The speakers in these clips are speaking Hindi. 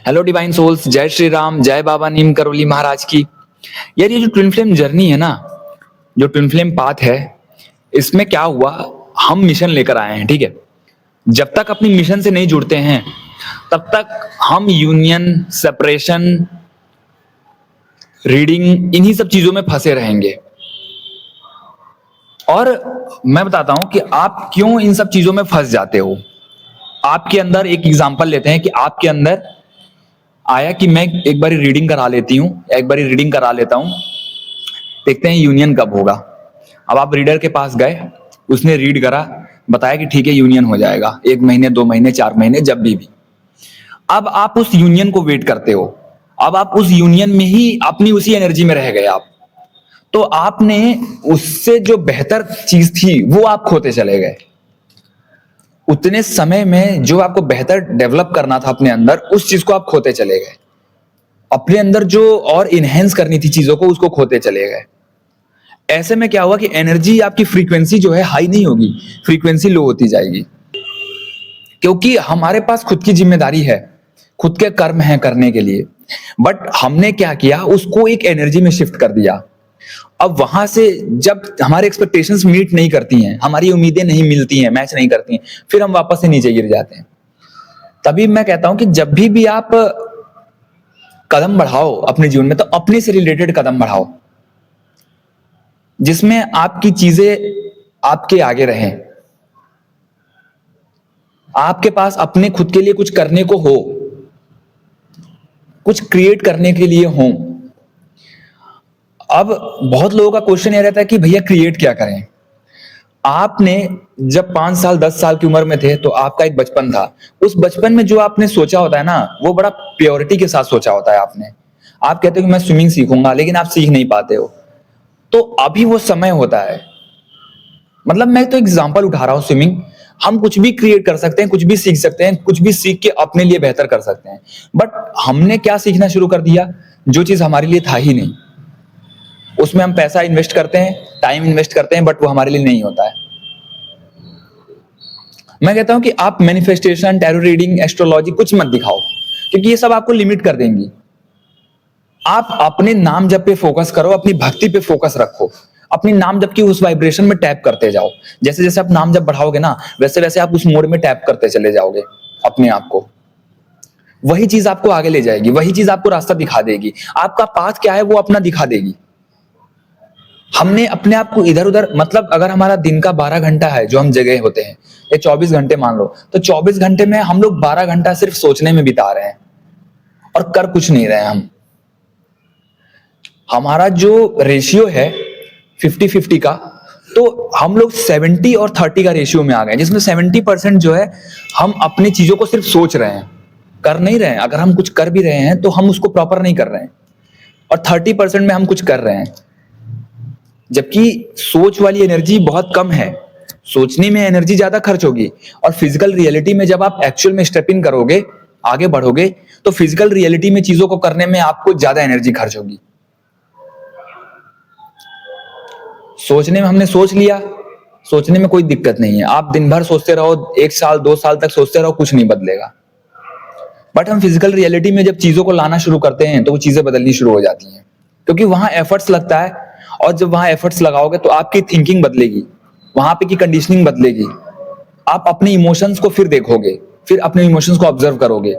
हेलो डिवाइन सोल्स, जय श्री राम, जय बाबा नीम करोली महाराज की। यार ये जो ट्विन फ्लेम जर्नी है ना, जो ट्विन फ्लेम पाथ है, इसमें क्या हुआ, हम मिशन लेकर आए हैं, ठीक है। जब तक अपनी मिशन से नहीं जुड़ते हैं तब तक हम यूनियन, सेपरेशन, रीडिंग, इन्हीं सब चीजों में फंसे रहेंगे। और मैं बताता हूं कि आप क्यों इन सब चीजों में फंस जाते हो। आपके अंदर एक एग्जांपल लेते हैं कि आपके अंदर आया कि मैं एक बारी रीडिंग करा लेती हूँ, एक बारी रीडिंग करा लेता हूँ, देखते हैं यूनियन कब होगा। अब आप रीडर के पास गए, उसने रीड करा, बताया कि ठीक है यूनियन हो जाएगा 1 महीने, 2 महीने, 4 महीने, जब भी। अब आप उस यूनियन को वेट करते हो। अब आप उस यूनियन में ही अपनी उसी एनर्जी में रह गए आप, तो आपने उससे जो बेहतर चीज थी वो आप खोते चले गए। उतने समय में जो आपको बेहतर डेवलप करना था अपने अंदर, उस चीज को आप खोते चले गए। अपने अंदर जो और इनहेंस करनी थी चीजों को, उसको खोते चले गए। ऐसे में क्या हुआ कि एनर्जी, आपकी फ्रीक्वेंसी जो है हाई नहीं होगी, फ्रीक्वेंसी लो होती जाएगी। क्योंकि हमारे पास खुद की जिम्मेदारी है, खुद के कर्म हैं करने के लिए, बट हमने क्या किया, उसको एक एनर्जी में शिफ्ट कर दिया। अब वहां से जब हमारे एक्सपेक्टेशंस मीट नहीं करती हैं, हमारी उम्मीदें नहीं मिलती हैं, मैच नहीं करती हैं, फिर हम वापस से नीचे गिर जाते हैं। तभी मैं कहता हूं कि जब भी आप कदम बढ़ाओ अपने जीवन में, तो अपने से रिलेटेड कदम बढ़ाओ, जिसमें आपकी चीजें आपके आगे रहें, आपके पास अपने खुद के लिए कुछ करने को हो, कुछ क्रिएट करने के लिए हो। अब बहुत लोगों का क्वेश्चन ये रहता है कि भैया क्रिएट क्या करें। आपने जब 5 साल 10 साल की उम्र में थे तो आपका एक बचपन था। उस बचपन में जो आपने सोचा होता है ना, वो बड़ा प्योरिटी के साथ सोचा होता है आपने। आप कहते हो कि मैं स्विमिंग सीखूंगा, लेकिन आप सीख नहीं पाते हो। तो अभी वो समय होता है, मतलब मैं तो एग्जांपल उठा रहा हूं स्विमिंग। हम कुछ भी क्रिएट कर सकते हैं, कुछ भी सीख सकते हैं, कुछ भी सीख के अपने लिए बेहतर कर सकते हैं। बट हमने क्या सीखना शुरू कर दिया, जो चीज हमारे लिए था ही नहीं। उसमें हम पैसा इन्वेस्ट करते हैं, टाइम इन्वेस्ट करते हैं, बट वो हमारे लिए नहीं होता है। मैं कहता हूं कि आप मैनिफेस्टेशन, टैरो रीडिंग, एस्ट्रोलॉजी कुछ मत दिखाओ, क्योंकि ये सब आपको लिमिट कर देंगी। आप अपने नाम जप पे फोकस करो, अपनी भक्ति पे फोकस रखो, अपनी नाम जप की उस वाइब्रेशन में टैप करते जाओ। जैसे जैसे आप नाम जप बढ़ाओगे ना, वैसे वैसे आप उस मोड में टैप करते चले जाओगे अपने आप को। वही चीज आपको आगे ले जाएगी, वही चीज आपको रास्ता दिखा देगी। आपका पाथ क्या है वो अपना दिखा देगी। हमने अपने आप को इधर उधर, मतलब अगर हमारा दिन का 12 घंटा है जो हम जगह होते हैं, या 24 घंटे मान लो, तो 24 घंटे में हम लोग 12 घंटा सिर्फ सोचने में बिता रहे हैं और कर कुछ नहीं रहे हैं हम। हमारा जो रेशियो है 50-50 का, तो हम लोग 70 और 30 का रेशियो में आ गए, जिसमें 70% जो है हम अपनी चीजों को सिर्फ सोच रहे हैं, कर नहीं रहे हैं। अगर हम कुछ कर भी रहे हैं तो हम उसको प्रॉपर नहीं कर रहे हैं, और 30% में हम कुछ कर रहे हैं। जबकि सोच वाली एनर्जी बहुत कम है, सोचने में एनर्जी ज्यादा खर्च होगी। और फिजिकल रियलिटी में जब आप एक्चुअल में स्टेप इन करोगे, आगे बढ़ोगे, तो फिजिकल रियलिटी में चीजों को करने में आपको ज्यादा एनर्जी खर्च होगी। सोचने में हमने सोच लिया, सोचने में कोई दिक्कत नहीं है। आप दिन भर सोचते रहो, 1 साल 2 साल तक सोचते रहो, कुछ नहीं बदलेगा। बट हम फिजिकल रियलिटी में जब चीजों को लाना शुरू करते हैं तो वो चीजें बदलनी शुरू हो जाती हैं, क्योंकि वहां एफर्ट्स लगता है। और जब वहां एफर्ट्स लगाओगे तो आपकी थिंकिंग बदलेगी, वहां पे की कंडीशनिंग बदलेगी। आप अपने इमोशंस को फिर देखोगे, फिर अपने इमोशंस को ऑब्जर्व करोगे।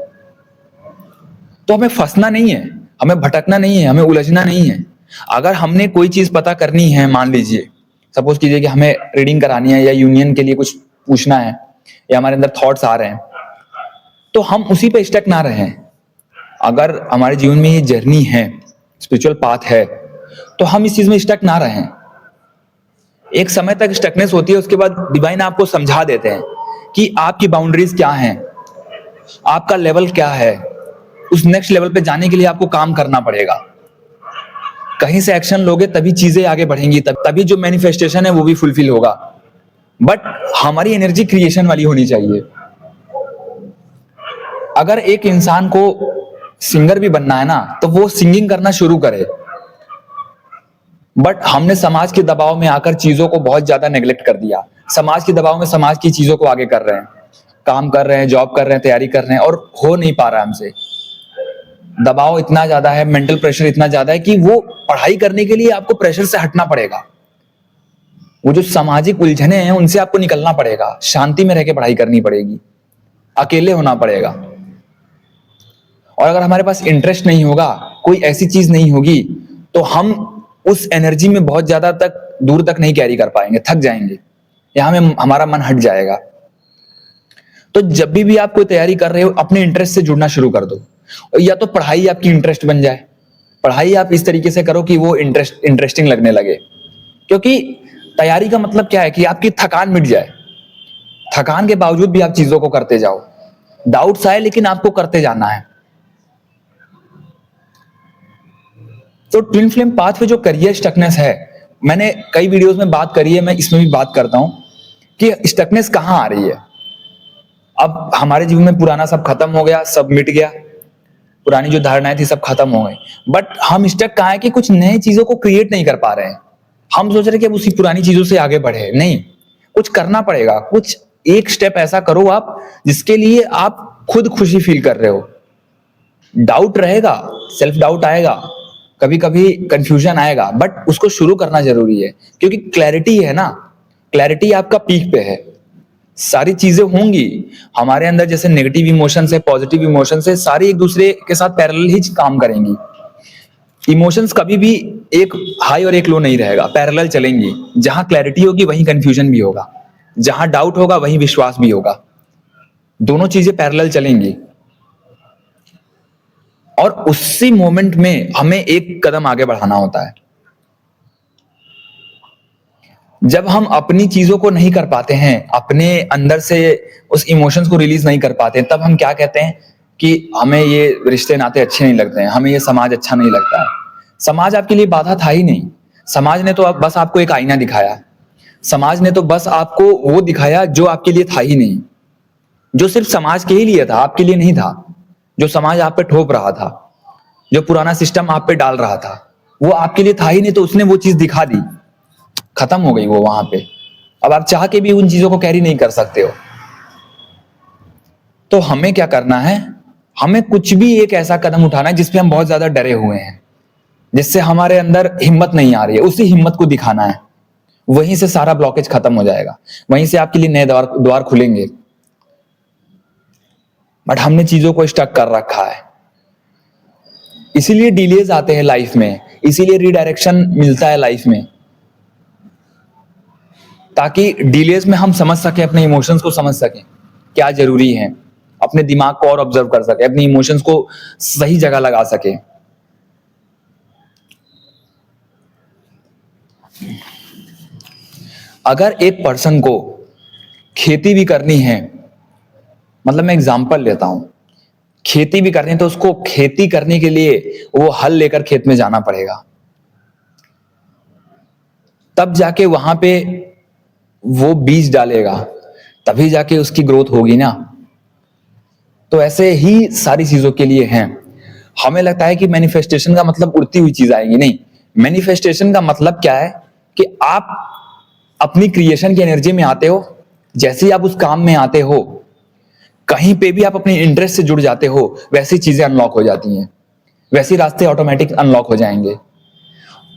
तो हमें फंसना नहीं है, हमें भटकना नहीं है, हमें उलझना नहीं है। अगर हमने कोई चीज पता करनी है, मान लीजिए सपोज कीजिए कि हमें रीडिंग करानी है, या यूनियन के लिए कुछ पूछना है, या हमारे अंदर थॉट्स आ रहे हैं, तो हम उसी पे स्टक ना रहें। अगर हमारे जीवन में ये जर्नी है, स्पिरिचुअल पाथ है, तो हम इस चीज में स्टक ना रहें। एक समय तक स्टकनेस होती है, उसके बाद डिवाइन आपको समझा देते हैं कि आपकी बाउंड्रीज क्या हैं, आपका लेवल क्या है। उस नेक्स्ट लेवल पे जाने के लिए आपको काम करना पड़ेगा। कहीं से एक्शन लोगे तभी चीजें आगे बढ़ेंगी, तभी जो मैनिफेस्टेशन है वो भी फुलफिल होगा। बट हमारी एनर्जी क्रिएशन वाली होनी चाहिए। अगर एक इंसान को सिंगर भी बनना है ना, तो वो सिंगिंग करना शुरू करे। बट हमने समाज के दबाव में आकर चीजों को बहुत ज्यादा नेग्लेक्ट कर दिया। समाज के दबाव में समाज की चीजों को आगे कर रहे हैं, काम कर रहे हैं, जॉब कर रहे हैं, तैयारी कर रहे हैं, और हो नहीं पा रहा हमसे। दबाव इतना ज्यादा है, मेंटल प्रेशर इतना ज्यादा है कि वो पढ़ाई करने के लिए आपको प्रेशर से हटना पड़ेगा। वो जो सामाजिक उलझने हैं उनसे आपको निकलना पड़ेगा, शांति में रह के पढ़ाई करनी पड़ेगी, अकेले होना पड़ेगा। और अगर हमारे पास इंटरेस्ट नहीं होगा, कोई ऐसी चीज नहीं होगी, तो हम उस एनर्जी में बहुत ज्यादा तक दूर तक नहीं कैरी कर पाएंगे, थक जाएंगे, यहां में हमारा मन हट जाएगा। तो जब भी आप कोई तैयारी कर रहे हो, अपने इंटरेस्ट से जुड़ना शुरू कर दो। या तो पढ़ाई आपकी इंटरेस्ट बन जाए, पढ़ाई आप इस तरीके से करो कि वो इंटरेस्टिंग लगने लगे। क्योंकि तैयारी का मतलब क्या है कि आपकी थकान मिट जाए, थकान के बावजूद भी आप चीजों को करते जाओ, डाउट्स आए लेकिन आपको करते जाना है। तो ट्विन फ्लेम पाथ में जो करियर स्टकनेस है, मैंने कई वीडियोस में बात करी है, मैं इसमें भी बात करता हूं कि स्टकनेस कहां आ रही है। अब हमारे जीवन में पुराना सब खत्म हो गया, सब मिट गया, पुरानी जो धारणाएं थी सब खत्म हो गई, बट हम स्टक कहां है कि कुछ नए चीजों को क्रिएट नहीं कर पा रहे हैं। हम सोच रहे हैं कि अब उसी पुरानी चीजों से आगे बढ़े, नहीं, कुछ करना पड़ेगा। कुछ एक स्टेप ऐसा करो आप जिसके लिए आप खुद खुशी फील कर रहे हो। डाउट रहेगा, सेल्फ डाउट आएगा, कभी कभी कंफ्यूजन आएगा, बट उसको शुरू करना जरूरी है। क्योंकि क्लैरिटी है ना, क्लैरिटी आपका पीक पे है। सारी चीजें होंगी हमारे अंदर, जैसे नेगेटिव इमोशंस है, पॉजिटिव इमोशंस है, सारी एक दूसरे के साथ पैरेलल ही काम करेंगी। इमोशंस कभी भी एक हाई और एक लो नहीं रहेगा, पैरेलल चलेंगी। जहां क्लैरिटी होगी वहीं कंफ्यूजन भी होगा, जहां डाउट होगा वहीं विश्वास भी होगा, दोनों चीजें पैरेलल चलेंगी। और उसी मोमेंट में हमें एक कदम आगे बढ़ाना होता है। जब हम अपनी चीजों को नहीं कर पाते हैं, अपने अंदर से उस इमोशंस को रिलीज नहीं कर पाते हैं, तब हम क्या कहते हैं कि हमें ये रिश्ते नाते अच्छे नहीं लगते हैं, हमें ये समाज अच्छा नहीं लगता है। समाज आपके लिए बाधा था ही नहीं, समाज ने तो बस आपको एक आईना दिखाया, समाज ने तो बस आपको वो दिखाया जो आपके लिए था ही नहीं, जो सिर्फ समाज के ही लिए था, आपके लिए नहीं था। जो समाज आप पे थोप रहा था, जो पुराना सिस्टम आप पे डाल रहा था, वो आपके लिए था ही नहीं, तो उसने वो चीज दिखा दी, खत्म हो गई वो वहां पे। अब आप चाह के भी उन चीजों को कैरी नहीं कर सकते हो। तो हमें क्या करना है, हमें कुछ भी एक ऐसा कदम उठाना है जिसपे हम बहुत ज्यादा डरे हुए हैं, जिससे हमारे अंदर हिम्मत नहीं आ रही है, उसी हिम्मत को दिखाना है। वहीं से सारा ब्लॉकेज खत्म हो जाएगा, वहीं से आपके लिए नए द्वार खुलेंगे। बट हमने चीजों को स्टक कर रखा है, इसीलिए डिलेज आते हैं लाइफ में, इसीलिए रीडायरेक्शन मिलता है लाइफ में, ताकि डिलेज में हम समझ सकें, अपने इमोशंस को समझ सकें क्या जरूरी है, अपने दिमाग को और ऑब्जर्व कर सके, अपने इमोशंस को सही जगह लगा सके। अगर एक पर्सन को खेती भी करनी है, मतलब मैं एग्जांपल लेता हूं, खेती भी करनी है, तो उसको खेती करने के लिए वो हल लेकर खेत में जाना पड़ेगा, तब जाके वहां पे वो बीज डालेगा, तभी जाके उसकी ग्रोथ होगी ना। तो ऐसे ही सारी चीजों के लिए हैं। हमें लगता है कि मैनिफेस्टेशन का मतलब उड़ती हुई चीज आएगी, नहीं। मैनिफेस्टेशन का मतलब क्या है कि आप अपनी क्रिएशन की एनर्जी में आते हो, जैसे ही आप उस काम में आते हो, कहीं पे भी आप अपने इंटरेस्ट से जुड़ जाते हो, वैसी चीजें अनलॉक हो जाती हैं, वैसे रास्ते ऑटोमेटिक अनलॉक हो जाएंगे।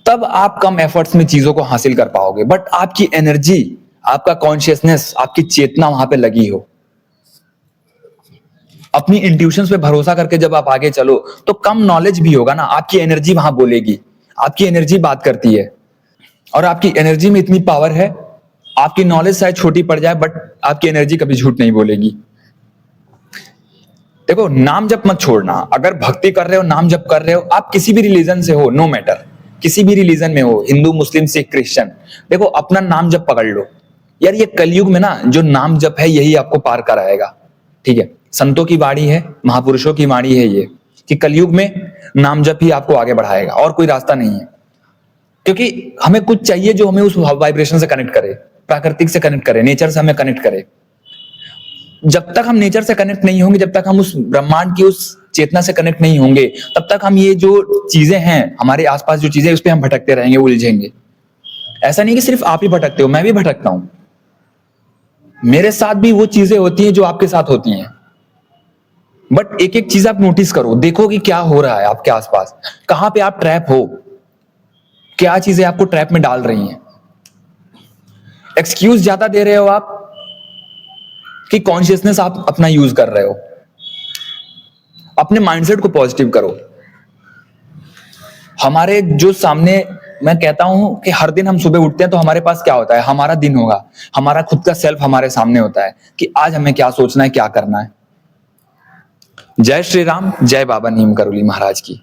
तब आप कम एफर्ट्स में चीजों को हासिल कर पाओगे, बट आपकी एनर्जी, आपका कॉन्शियसनेस, आपकी चेतना वहां पे लगी हो। अपनी इंट्यूशंस पे भरोसा करके जब आप आगे चलो, तो कम नॉलेज भी होगा ना, आपकी एनर्जी वहां बोलेगी, आपकी एनर्जी बात करती है। और आपकी एनर्जी में इतनी पावर है, आपकी नॉलेज शायद छोटी पड़ जाए, बट आपकी एनर्जी कभी झूठ नहीं बोलेगी। देखो, नाम जप मत छोड़ना। अगर भक्ति कर रहे हो, नाम जप कर रहे हो, आप किसी भी रिलीजन से हो, नो मैटर, किसी भी रिलीजन में हो, हिंदू, मुस्लिम, सिख, क्रिश्चियन, देखो अपना नाम जप पकड़ लो यार। ये कलयुग में ना जो नाम जप है, यही आपको पार कराएगा, ठीक है। संतों की वाणी है, महापुरुषों की वाणी है ये, कि कलयुग में नाम जप ही आपको आगे बढ़ाएगा, और कोई रास्ता नहीं है। क्योंकि हमें कुछ चाहिए जो हमें उस वाइब्रेशन से कनेक्ट करे, प्राकृतिक से कनेक्ट करे, नेचर से हमें कनेक्ट करे। जब तक हम नेचर से कनेक्ट नहीं होंगे, जब तक हम उस ब्रह्मांड की उस चेतना से कनेक्ट नहीं होंगे, तब तक हम ये जो चीजें हैं, हमारे आसपास जो चीजें, उस पर हम भटकते रहेंगे, उलझेंगे। ऐसा नहीं कि सिर्फ आप ही भटकते हो, मैं भी भटकता हूं। मेरे साथ भी वो चीजें होती हैं जो आपके साथ होती हैं। बट एक एक चीज आप नोटिस करो, देखो कि क्या हो रहा है आपके आसपास, कहां पे आप ट्रैप हो, क्या चीजें आपको ट्रैप में डाल रही हैं। एक्सक्यूज ज्यादा दे रहे हो आप कि कॉन्शियसनेस आप अपना यूज कर रहे हो। अपने माइंडसेट को पॉजिटिव करो। हमारे जो सामने, मैं कहता हूं कि हर दिन हम सुबह उठते हैं तो हमारे पास क्या होता है, हमारा दिन होगा, हमारा खुद का सेल्फ हमारे सामने होता है कि आज हमें क्या सोचना है, क्या करना है। जय श्री राम, जय बाबा नीम करोली महाराज की।